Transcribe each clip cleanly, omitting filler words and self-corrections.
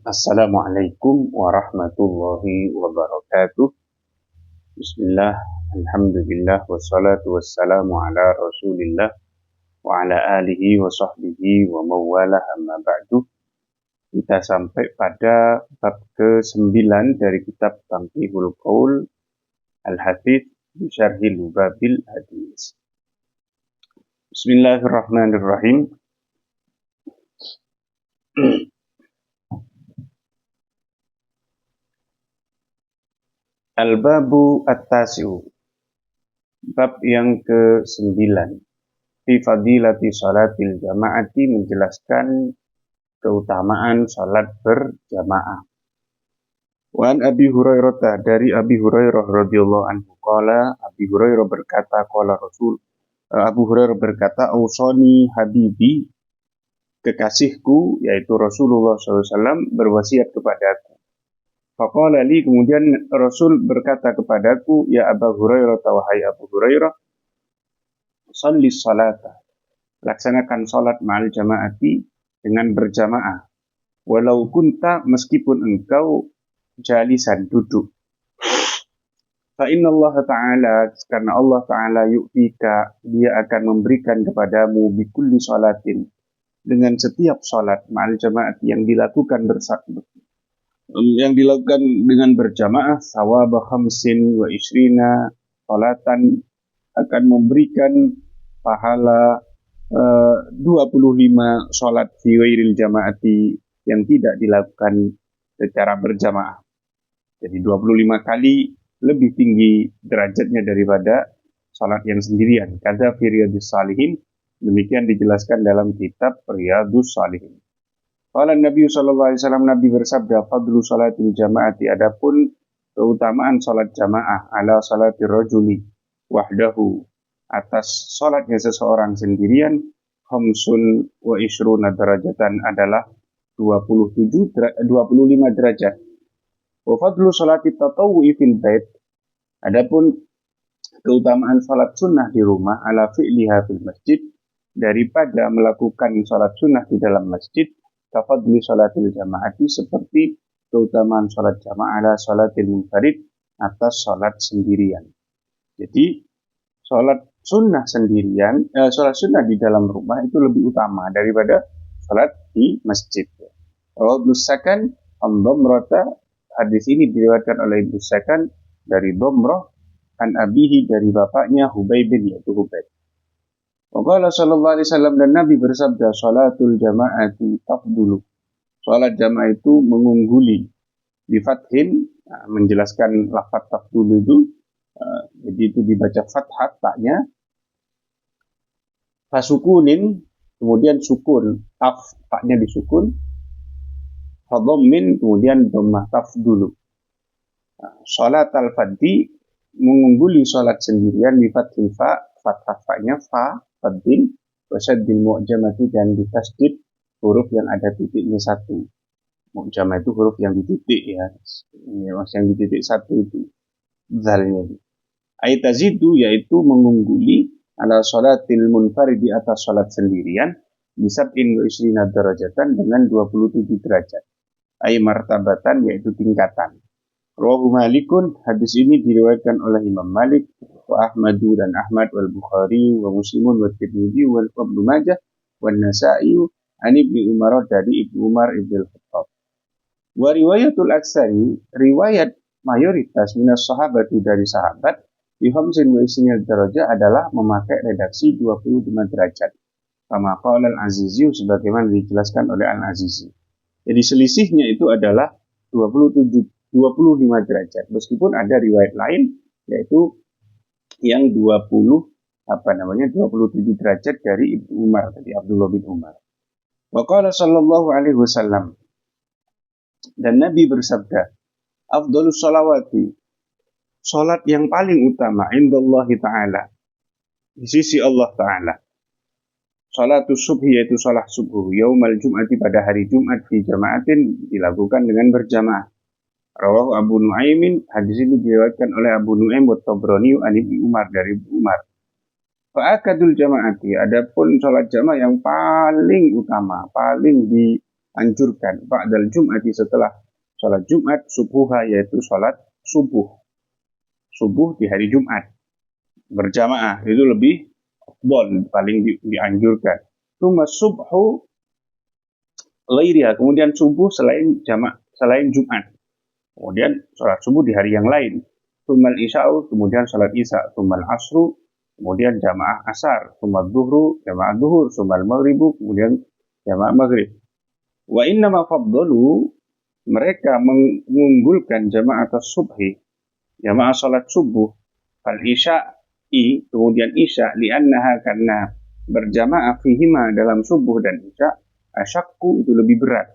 Assalamualaikum warahmatullahi wabarakatuh. Bismillah, alhamdulillah, wassalatu wassalamu ala rasulillah wa ala alihi wa sahbihi wa mawalah amma ba'du. Kita sampai pada bab ke-9 dari kitab Tanqihul Qaul Al-Hafidz bi Syarhil Lubabil Hadis. Bismillahirrahmanirrahim. Al-Babu At-Tasi'u, bab yang ke-9, fi fadilati salatil jama'ati, menjelaskan keutamaan salat berjamaah. Wa an Abi Hurairah, dari Abi Hurairah radhiyallahu anhu, qala, Abi Hurairah berkata, qala Rasul, Abu Hurairah berkata, ausani habibi, kekasihku yaitu Rasulullah SAW berwasiat kepadaku. Faqala li, kemudian Rasul berkata kepadaku, ya Abu Hurairah, wahai Abu Hurairah, shalli salata, laksanakan salat ma'al jama'ati, dengan berjamaah, walau kunta, meskipun engkau jalisan, duduk. Fa inna Allah Ta'ala, karena Allah Ta'ala yu'tika, dia akan memberikan kepadamu bikulli salatin, dengan setiap salat ma'al jama'ati yang dilakukan dengan berjamaah, sawaba khamsin wa isrina salatan, akan memberikan pahala 25 salat fi ghairil jamaati, yang tidak dilakukan secara berjamaah. Jadi 25 kali lebih tinggi derajatnya daripada salat yang sendirian. Kata fi Riyadhus Shalihin, demikian dijelaskan dalam kitab Riyadhus Shalihin. Qala Nabi sallallahu alaihi wasallam, Nabi bersabda, fadlu salatil jamaati, adapun keutamaan salat jamaah, ala salatir rajuli wahdahu, atas salatnya seseorang sendirian, khamsun wa ishruna derajatan, adalah 25 derajat. Wa fadlu salati tatawwu'i fil bait, adapun keutamaan salat sunnah di rumah, ala fi'liha fil masjid, daripada melakukan salat sunnah di dalam masjid, kafadli salatil jamaati, seperti keutamaan salat jamaah ala salatil munfarid, atas salat sendirian. Jadi salat sunnah sendirian, salat sunnah di dalam rumah itu lebih utama daripada salat di masjid. Ibnu Sakan an-Damrata, hadis ini diriwayatkan oleh Ibnu Sakan dari Damrah, an abihi, dari bapaknya Hubaibin, yaitu Hubaib. Waqala sallallahu alaihi wasallam, dan Nabi bersabda, salatul jama'ati tafdulu, salat jamaah itu mengungguli, di fathin, menjelaskan lafaz tafdulu itu, jadi itu dibaca fathah taknya, fasukunin, kemudian sukun, taf, taknya disukun, fadhammin, kemudian dhammah, tafdulu. Salat al-fadhi, mengungguli salat sendirian, di fathil fa, fathah taknya fa, fadhin, wasaddil mu'jamati, dan ditasdid huruf yang ada titiknya satu. Mu'jamah itu huruf yang dititik, ya. Yang dititik satu itu zalnya. Aitazidu, yaitu mengungguli, ala salatil munfarid, di atas salat sendirian, bisab'in wa isrina derajatan, dengan 27 derajat. Ay martabatan, yaitu tingkatan. Rawahu Malikun, hadis ini diriwayatkan oleh Imam Malik, wa Ahmadu, dan Ahmad, wal Bukhari, wa Muslimun, wa Tirmidzi, wa Ibnu Majah, wa Nasa'i, an Ibnu Umar, dari Ibnu Umar ibn al-Khattab. Wa riwayatul aksari, riwayat mayoritas minas sahabati, dari sahabat, di khamsin wa isrina derajat, adalah memakai redaksi 25 derajat. Kama qala al-Azizi, sebagaimana dijelaskan oleh al-Azizi. Jadi selisihnya itu adalah 25 derajat. Meskipun ada riwayat lain, yaitu yang 27 derajat dari Ibnu Umar, dari Abdullah bin Umar. Wa qala sallallahu alaihi wasallam, dan Nabi bersabda, afdhalus salawati, salat yang paling utama, indallahi ta'ala, di sisi Allah Ta'ala, salatus subhi, yaitu salat subuh, yaumal jum'ati, pada hari Jumat, fi jama'atin, dilakukan dengan berjamaah. Rawahu Abu Nuaimin, hadis ini diriwayatkan oleh Abu Nuaim wa Tabrani an Ibnu Umar, dari Ibnu Umar. Fa'akadul jama'ati, adapun salat jamaah yang paling utama, paling anjurkan ba'dal jum'ati setelah sholat Jumat subuha yaitu sholat subuh di hari Jumat berjamaah itu lebih afdal, paling dianjurkan. Tsumma subhu ghairiha, kemudian subuh selain Jumat. Kemudian sholat subuh di hari yang lain. Tsummal isya'u, kemudian sholat isya. Tsummal asru, kemudian jamaah asar. Tsummal duhru, jamaah duhur. Tsummal maghribu, kemudian jamaah maghrib. Wa innama faddalu, mereka mengunggulkan jamaah subhi, jamaah sholat subuh, fal isya'i, kemudian isya, li'annaha, karena berjamaah fihima dalam subuh dan isya, asyakku itu lebih berat.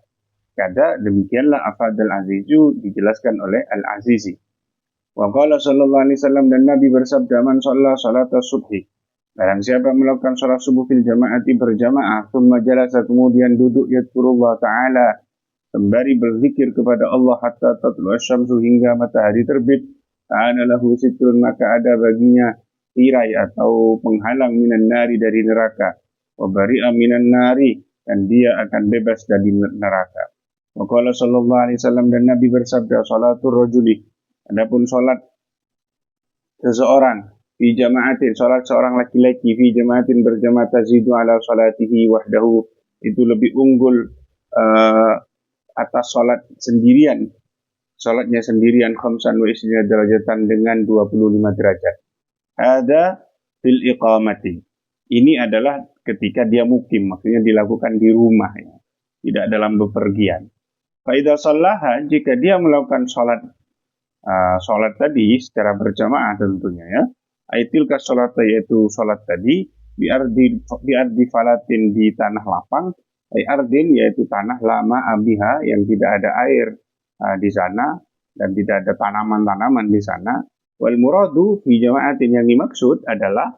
Kada demikianlah afadal azizu dijelaskan oleh al-azizi. Wa qala sallallahu alaihi wasallam, dan Nabi bersabda, man shalla salata subhi, barang siapa melakukan sholat subuh fil jamaati berjamaah, thumma jalasa, kemudian duduk yadkurullah ta'ala, sembari berzikir kepada Allah hatta tatlu asyamsu, hingga matahari terbit, ta'ana lahu sitrun, maka ada baginya tirai atau penghalang minan nari, dari neraka, wa bari'a minan nari, dan dia akan bebas dari neraka. Wa qala sallallahu alaihi wasallam, dan Nabi bersabda, sholatur rajuli, adapun sholat seseorang fi jama'atin, sholat seorang laki-laki fi jama'atin berjamaah, tazidu ala sholatihi wahdahu, itu lebih unggul atas sholat sendirian, sholatnya sendirian, khamsan wa isrina derajatan, dengan 25 derajat. Ada fil iqamati, ini adalah ketika dia mukim, maksudnya dilakukan di rumah, ya, tidak dalam bepergian. Fa idza shallaha, jika dia melakukan sholat tadi secara berjamaah tentunya, ya, aitil ka sholat, yaitu sholat tadi biardi falatin, di tanah lapang, ardin, yaitu tanah lama abiha, yang tidak ada air di sana dan tidak ada tanaman-tanaman di sana. Wal muradu fi jama'atin, yang dimaksud adalah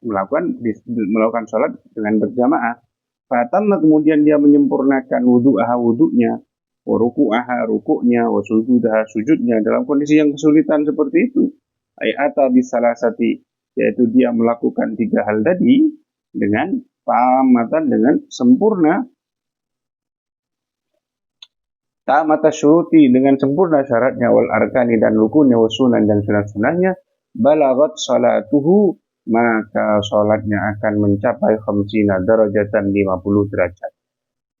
melakukan sholat dengan berjamaah. Fatamma, kemudian dia menyempurnakan wudu'nya, wa ruku'aha, rukuknya, wa sujudaha, sujudnya, dalam kondisi yang kesulitan seperti itu. Ayata bisalasati, yaitu dia melakukan 3 hal tadi dengan tamatan, dengan sempurna. Tamata syuruti, dengan sempurna syaratnya, wal arkani, dan rukunnya, wa sunan, dan sunat-sunahnya, balagat salatuhu, maka sholatnya akan mencapai khamsina darajatan, 50 derajat.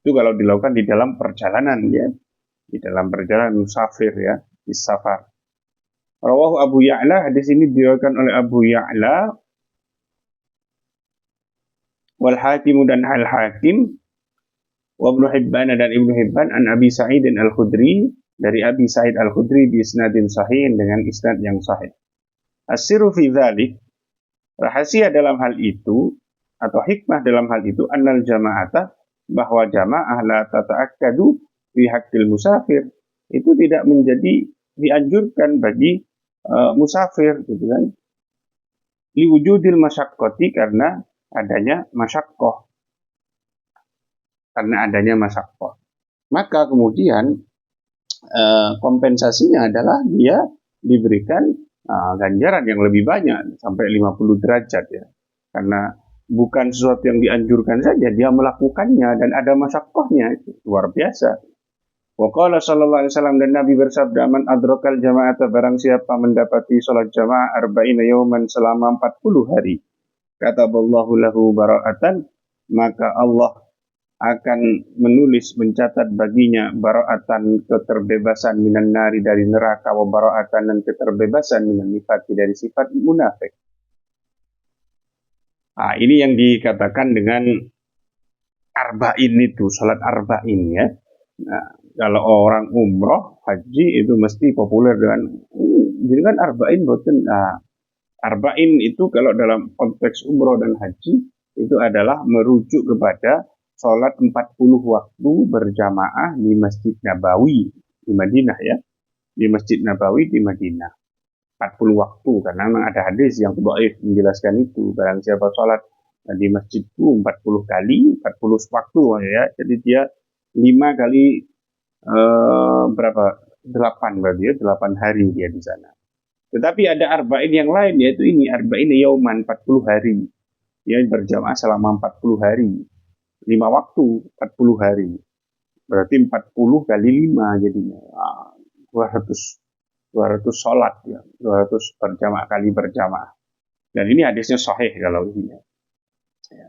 Itu kalau dilakukan di dalam perjalanan, ya, di dalam perjalanan musafir, ya, di safar. Rawahu Abu Ya'la, hadis ini diriwayatkan oleh Abu Ya'la, wal Hakim, dan al Hakim, wa Ibnu Hibban, dan Ibnu Hibban, an Abi Sa'id al-Khudri, dari Abi Sa'id al-Khudri, bi isnadin sahih, dengan isnad yang sahih. As-sirru fi dzalik, rahasia dalam hal itu, atau hikmah dalam hal itu, annal jama'ata, bahwa jamaah la tata'akkadu fi haqqil musafir, itu tidak menjadi dianjurkan bagi musafir, gitu kan, liwujudil masyaqqati, karena adanya masyaqqah, maka kemudian kompensasinya adalah dia diberikan ganjaran yang lebih banyak, sampai 50 derajat, ya, karena bukan sesuatu yang dianjurkan saja, dia melakukannya dan ada masyaqqahnya, itu luar biasa. Wa qala sallallahu alaihi wasallam, dan Nabi bersabda, man adrakal jama'ata, barang siapa mendapati salat jamaah arba'ina yawman, selama 40 hari, kataballahu lahu bara'atan, maka Allah akan menulis, mencatat baginya bara'atan, keterbebasan, minan nari, dari neraka, wa bara'atan, dan keterbebasan, minan nifaqi, dari sifat munafik. Ini yang dikatakan dengan arba'in itu, salat arba'in, ya. Nah, kalau orang umroh, haji, itu mesti populer dengan jadi kan arba'in boten. Arba'in itu kalau dalam konteks umroh dan haji itu adalah merujuk kepada sholat 40 waktu berjamaah di Masjid Nabawi di Madinah, ya, di Masjid Nabawi di Madinah. 40 waktu, karena memang ada hadis yang dhaif menjelaskan itu. Barang siapa sholat di masjidku 40 kali, 40 waktu, ya, jadi dia 5 kali berapa? 8 berarti, ya, 8 hari dia di sana. Tetapi ada arba'in yang lain, yaitu ini arba'in yauman, 40 hari. Dia berjamaah selama 40 hari. 5 waktu, 40 hari. Berarti 40 kali 5 jadinya. 200 sholat ya. 200 berjamaah kali berjamaah. Dan ini hadisnya sahih kalau ini. Ya,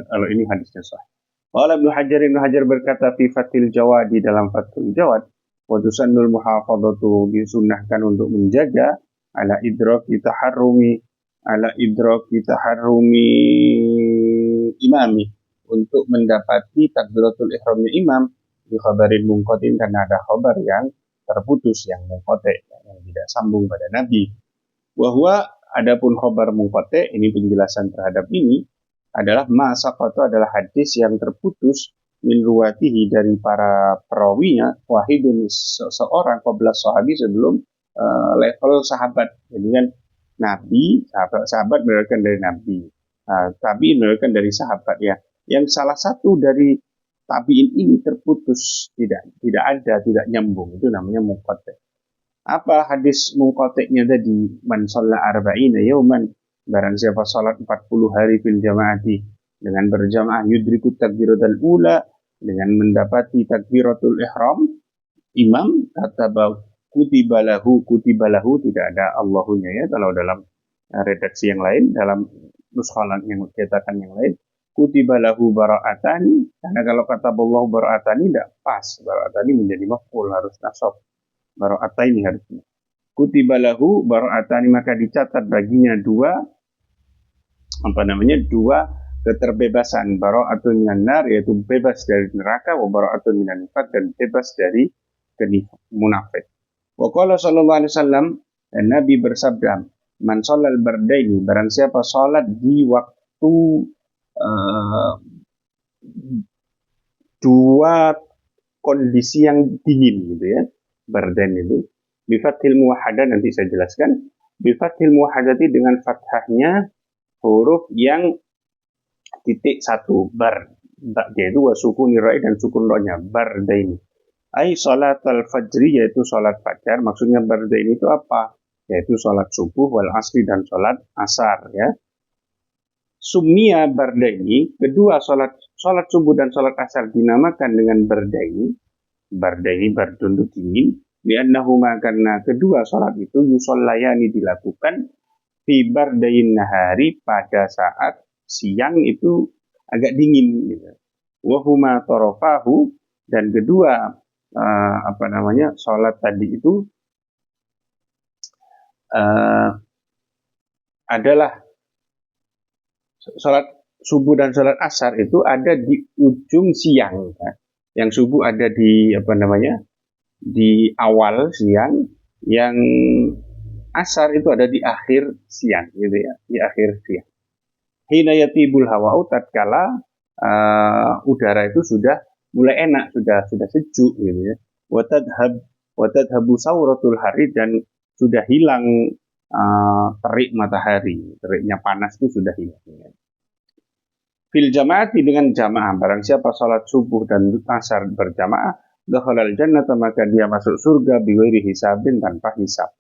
kalau ini hadisnya sahih. Qala Ibnu Hajar berkata fi Fathil Jawad di dalam Fathul Jawad, wa tusannul muhafadzatu disunnahkan untuk menjaga ala idraki taharrumi imami, untuk mendapati takbiratul ihramnya imam di khabarin munqatin, karena ada khabar yang terputus, yang munqati, yang tidak sambung pada Nabi. Bahwa adapun khabar munqati, ini penjelasan terhadap ini adalah ma'asaqatu, adalah hadis yang terputus min ruwatihi, dari para perawinya, wahidun, seorang, qabla sahabi, sebelum level sahabat. Jadi kan Nabi, sahabat meriwayatkan dari Nabi, tabi'in meriwayatkan dari sahabat ya. Yang salah satu dari tabi'in ini terputus, tidak ada, tidak nyambung, itu namanya munqati. Apa hadis munqati'nya tadi? Man shalla arba'ina yauman, barang siapa salat 40 hari fil jamaati, dengan berjamaah, yudriku takbiratul ula, dengan mendapati takbiratul ihram imam, kata kutibalahu, tidak ada Allahunya ya, kalau dalam redaksi yang lain, dalam nuskhalan yang cetakan yang lain, kutibalahu bara'atani, karena kalau kata Allah bara'atani tidak pas, bara'atani menjadi maf'ul, harus nasab, bara'ataini harusnya. Kutibalahu bara'atani, maka dicatat baginya dua keterbebasan, bara'atun minan nar, yaitu bebas dari neraka, wa bara'atun minan nifaq, dan bebas dari munafik. Wa qala sallallahu alaihi wasallam, dan Nabi bersabda, man shallal bardaini, barang siapa salat di waktu dua kondisi yang dingin gitu ya. Bardain itu bi fathil muwahhadah, nanti saya jelaskan. Bi fathil muwahhadati, dengan fathahnya huruf yang titik satu, bar, yaitu wa sukuni ra'i, dan sukun ra-nya, bardain. Ai salatul fajri, yaitu salat fajar. Maksudnya bardain itu apa? Yaitu salat subuh, wal asri, dan salat asar ya. Summiya bardaini, kedua salat subuh dan salat asar dinamakan dengan bardaini bardun itu dingin, li'annahuma, karena kedua salat itu yusollayani, dilakukan fi bardain nahari, pada saat siang itu agak dingin gitu. Wa huma tarafahu, dan kedua salat tadi itu adalah salat subuh dan salat asar itu ada di ujung siang ya. Yang subuh ada di di awal siang, yang asar itu ada di akhir siang gitu ya, di akhir siang. Hina yatibul hawa'u, tatkala udara itu sudah mulai enak, sudah sejuk gitu ya. Wa tadhabu sauratul hari, dan sudah hilang terik matahari, teriknya panas itu sudah hilang ya. Fil jamaati, dengan jamaah, barang siapa salat subuh dan asar berjamaah, dakhalal jannata, maka dia masuk surga bighairi hisabin, tanpa hisab.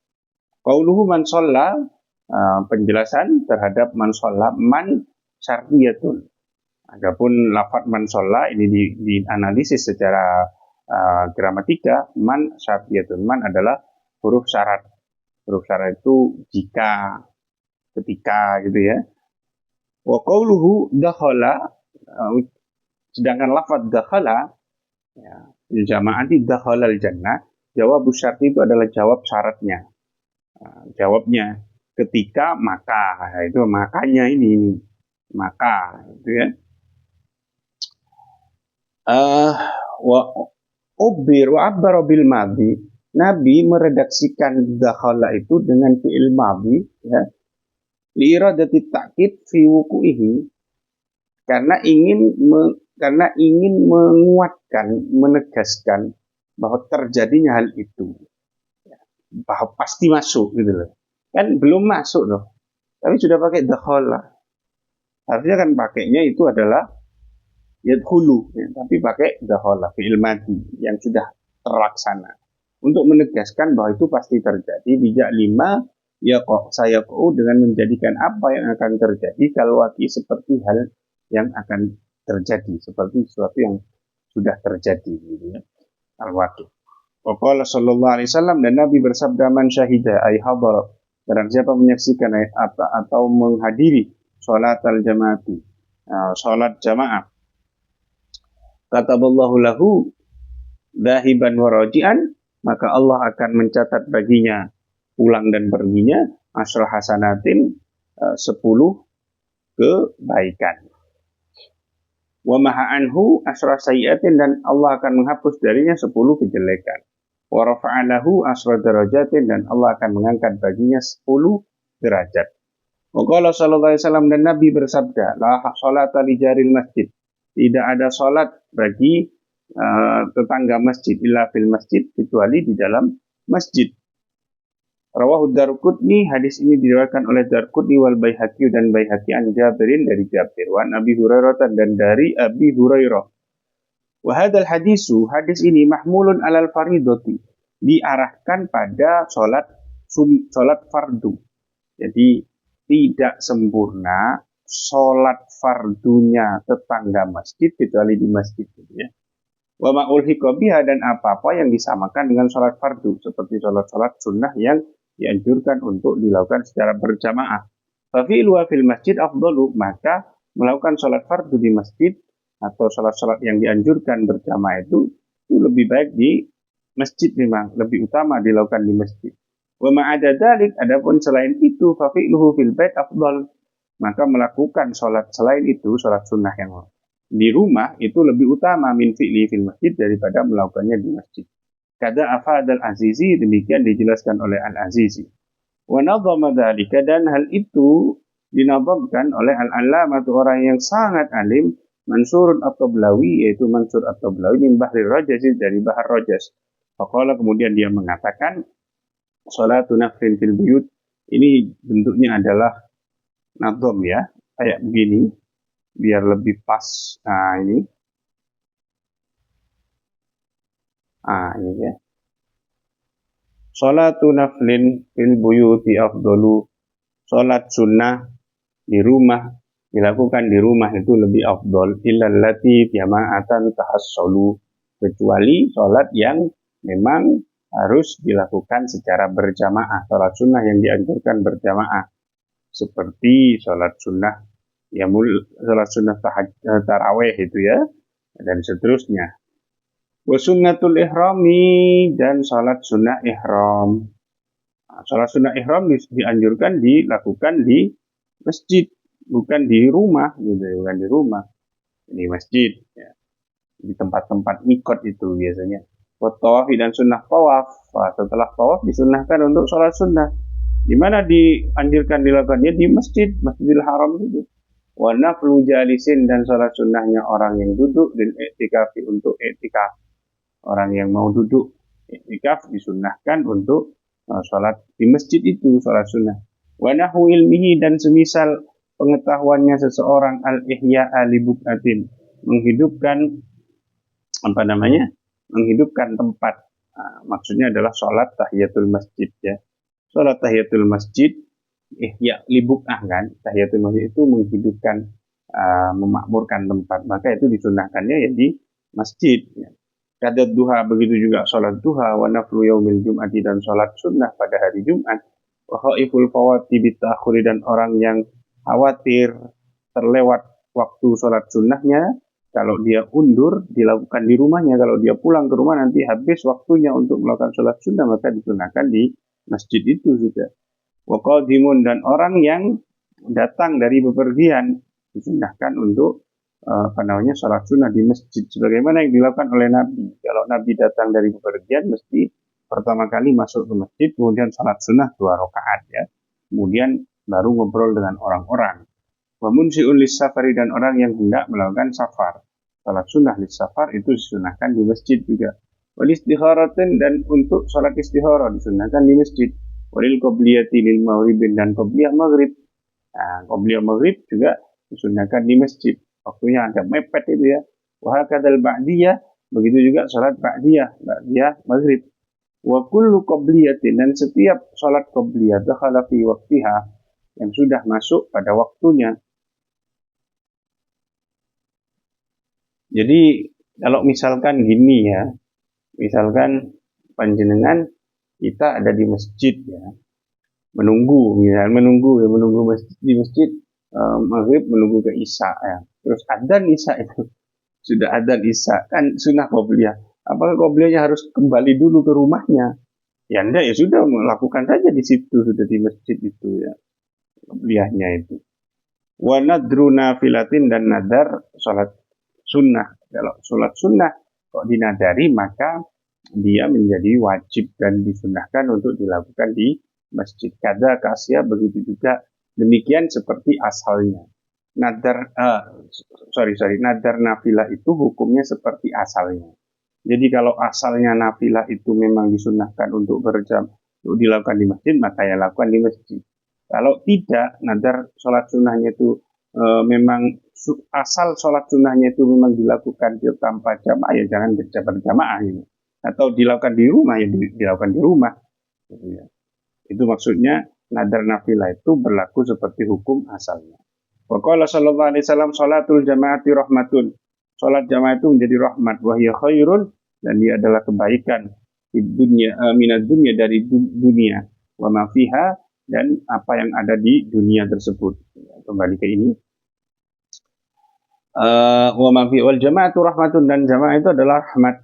Qauluhu man shalla, penjelasan terhadap man shalla, man syartiyatun. Adapun lafaz man shalla ini dianalisis secara gramatika, man syartiyatun. Man adalah huruf syarat. Huruf syarat itu jika, ketika gitu ya. Wa qauluhu dakhala, sedangkan lafaz dakhala ya, jamaati dakhalal jannah, jawab syarti itu adalah jawab syaratnya. Jawabnya ketika, maka, itu makanya ini maka gitu ya. Wa abbara bil madhi, Nabi meredaksikan dakhala itu dengan fi'il madhi ya, liiradati ta'kid fi wuku'ihi, karena ingin menguatkan, menegaskan bahwa terjadinya hal itu, bahwa pasti masuk gitu loh. Kan belum masuk loh, tapi sudah pakai dakhala. Harusnya kan pakainya itu adalah yadkhulu ya, tapi pakai dakhala fi'il madhi yang sudah terlaksana untuk menegaskan bahwa itu pasti terjadi. Bijak 5 ya kok saya dengan menjadikan apa yang akan terjadi kalau seperti hal yang akan terjadi, seperti sesuatu yang sudah terjadi gitu ya. Al-waqi'. Wa qala sallallahu alaihi wasallam, dan Nabi bersabda, man syahida ay hadara, barang siapa menyaksikan atau menghadiri salat al-jamaati, salat jamaah, kataballahu lahu dhahiban wa raji'an, maka Allah akan mencatat baginya pulang dan perginya asyra hasanatin, 10 kebaikan. Wa maha anhu asyra sayyi'atin, dan Allah akan menghapus darinya 10 kejelekan. Wa rafa'alahu asyra darajatin, dan Allah akan mengangkat baginya 10 derajat. Wa qala sallallahu alaihi wasallam, dan Nabi bersabda, la sholata li jaril masjid, tidak ada salat bagi tetangga masjid illa fil masjid, kecuali di dalam masjid. Rawahu Darqutni, hadis ini diriwayatkan oleh Darqutni wal Baihaqi, dan Baihaqi an Jabirin, dari Jabir, wa Abi Hurairah, dan dari Abi Hurairah. Wa hadzal hadisu, hadis ini mahmulun alal faridati, diarahkan pada salat fardu. Jadi tidak sempurna salat fardunya tetangga masjid kecuali di masjid gitu ya. Wa ma'ulhiqa biha, dan apa-apa yang disamakan dengan salat fardu, seperti salat-salat sunnah yang dianjurkan untuk dilakukan secara berjamaah. Fa fi'lu fil masjid afdalu, maka melakukan salat fardu di masjid atau salat-salat yang dianjurkan berjamaah itu lebih baik di masjid, memang lebih utama dilakukan di masjid. Wa ma'ada dzalik, adapun selain itu, fa fi'luhu fil bait afdal, maka melakukan salat selain itu, salat sunnah yang di rumah itu lebih utama min fi'li fil masjid, daripada melakukannya di masjid. Kada afad al-Azizi, demikian dijelaskan oleh Al-Azizi. Wa nadhama dzalika, dan hal itu dinadhamkan oleh al-allamah, orang yang sangat alim, Mansur at-Tablawi, yaitu Mansur at-Tablawi min Bahri Rajas, dari Bahar Rajas. Faqala, kemudian dia mengatakan, sholatu naflin fil buyut, ini bentuknya adalah nadham ya, kayak begini biar lebih pas. Nah ini ya, sholatu naflin fil buyuti afdalu, sholat sunnah di rumah, dilakukan di rumah itu lebih afdol, illal lati jama'atan tahassalu, kecuali sholat yang memang harus dilakukan secara berjamaah, sholat sunnah yang dianjurkan berjamaah, seperti sholat sunnah sholat sunnah tarawih itu ya, dan seterusnya. Wa sunnatul ihrami, dan sholat sunnah ihram. Sholat sunnah ihram dianjurkan dilakukan di masjid, bukan di rumah gitu, bukan di rumah, di masjid ya. Di tempat-tempat mikot itu biasanya. Wa tawafi, dan sunnah tawaf. Setelah tawaf disunnahkan untuk sholat sunnah. Di mana dianjurkan dilakukannya? Di Masjidil Haram itu. Wa naflu jalisin, dan sholat sunnahnya orang yang duduk, dan i'tikafi, untuk i'tikaf. Orang yang mau duduk i'tikaf disunnahkan untuk sholat di masjid itu, sholat sunnah. Wa nahu ilmihi, dan semisal pengetahuannya seseorang, al-ihya'a li buk'atin, menghidupkan menghidupkan tempat. Maksudnya adalah sholat tahiyatul masjid ya. Sholat tahiyatul masjid, ihya li buk'ah kan, tahiyatul masjid itu menghidupkan, memakmurkan tempat, maka itu disunnahkannya ya di masjid ya. Kadat duha, begitu juga sholat duha, wa naflu yaumil jum'ati, dan sholat sunnah pada hari Jumat, wa khaiful fawati bita'khuri, dan orang yang khawatir terlewat waktu sholat sunnahnya, kalau dia undur dilakukan di rumahnya, kalau dia pulang ke rumah nanti habis waktunya untuk melakukan sholat sunnah, maka disunahkan di masjid itu juga. Wa qadimun, dan orang yang datang dari bepergian disunahkan untuk sholat sunnah di masjid, sebagaimana yang dilakukan oleh Nabi. Kalau Nabi datang dari bepergian, mesti pertama kali masuk ke masjid, kemudian sholat sunnah 2 rakaat ya, kemudian baru ngobrol dengan orang-orang. Wa munsi'un lis-safari, dan orang yang hendak melakukan safar, sholat sunnah lis-safar itu disunahkan di masjid juga. Wal istikharatin, dan untuk sholat istikharah disunahkan di masjid. Walil qobliyati lil maghribin, dan qobliyah maghrib. Nah, qobliyah maghrib juga disunahkan di masjid. Waktunya agak mepet itu ya. Wa hakadzal ba'diyah, begitu juga sholat ba'diyah maghrib. Wa kullu qobliyatin, dan setiap sholat qobliyah dakhala fi waqtiha, yang sudah masuk pada waktunya. Jadi Kalau misalkan gini ya, misalkan panjenengan kita ada di masjid ya, menunggu masjid, di masjid maghrib menunggu ke isya ya. Terus adzan isya itu sudah adzan isya kan sunnah qobliyah. Apakah qobliyahnya harus kembali dulu ke rumahnya? Ya enggak, ya sudah melakukan saja di situ, sudah di masjid itu ya qobliyahnya itu. Wa nadru nafilatin, dan nadar salat sunnah. Kalau salat sunnah kok dinadari, maka dia menjadi wajib dan disunahkan untuk dilakukan di masjid. Kada kasya, begitu juga demikian seperti asalnya. Nadar nadar nafilah itu hukumnya seperti asalnya. Jadi kalau asalnya nafilah itu memang disunahkan untuk untuk dilakukan di masjid, maka ya lakukan di masjid. Kalau tidak, nadar sholat sunnahnya itu memang asal sholat sunnahnya itu memang dilakukan tanpa jamaah, ya jangan berjamaah ini. Atau dilakukan di rumah, ya dilakukan di rumah. Gitu ya. Itu maksudnya nadar nafilah itu berlaku seperti hukum asalnya. Wa qala sallallahu alaihi wasallam, sholatul jamaati rahmatun. Sholat jamaah itu menjadi rahmat, wa hiya khairun, dan dia adalah kebaikan di dunia, minad dunia, dari dunia, wa ma fiha, dan apa yang ada di dunia tersebut. Kembali ke ini. Wa ma fi wal jama'atu rahmatun, dan jamaah itu adalah rahmat.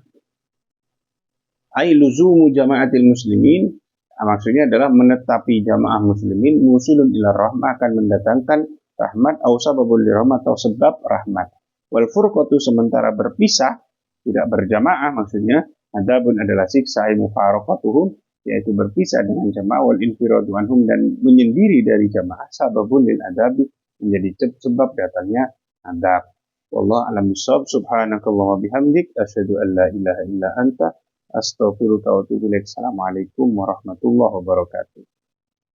Ai luzumu jama'atil muslimin, maksudnya adalah menetapi jamaah muslimin, musilun ila rahmah, akan mendatangkan rahmat, au sababul rahmat, atau sebab rahmat. Wal furqatu, sementara berpisah tidak berjamaah, maksudnya adzabun adalah siksa, ai mufaraqatuhum, yaitu berpisah dengan jamaah, wal infiradu anhum, dan menyendiri dari jamaah, sababun lil adabi, menjadi sebab datangnya adab. Wallahu a'lam bishawab. Subhanakallahumma bihamdik, asyhadu an la ilaha illa anta, astaghfiruka wa atubu ilaik. Assalamualaikum warahmatullahi wabarakatuh.